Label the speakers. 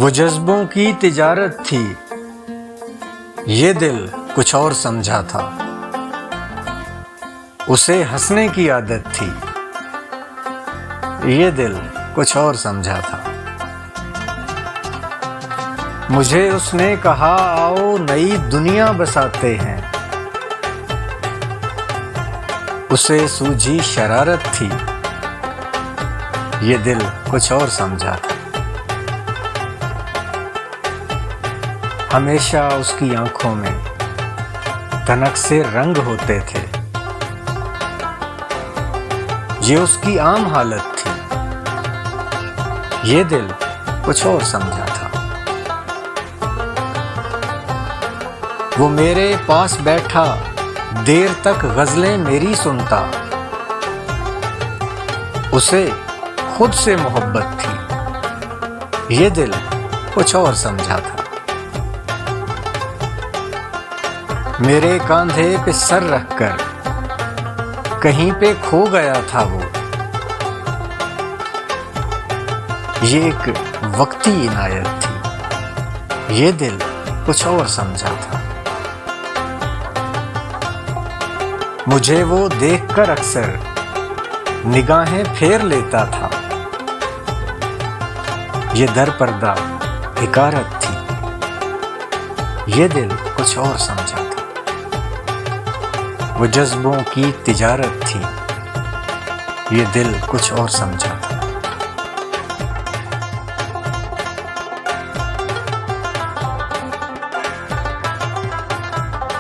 Speaker 1: वो जज्बों की तिजारत थी, ये दिल कुछ और समझा था। उसे हंसने की आदत थी, ये दिल कुछ और समझा था। मुझे उसने कहा आओ नई दुनिया बसाते हैं, उसे सूझी शरारत थी, ये दिल कुछ और समझा था। हमेशा उसकी आंखों में तनक से रंग होते थे, ये उसकी आम हालत थी, ये दिल कुछ और समझा था। वो मेरे पास बैठा देर तक गजलें मेरी सुनता, उसे खुद से मोहब्बत थी, ये दिल कुछ और समझा था। मेरे कांधे पे सर रखकर कहीं पे खो गया था वो, ये एक वक्ती इनायत थी, ये दिल कुछ और समझा था। मुझे वो देखकर अक्सर निगाहें फेर लेता था, ये दर पर्दा हिकारत थी, ये दिल कुछ और समझा था। वो जज्बों की तिजारत थी, ये दिल कुछ और समझा।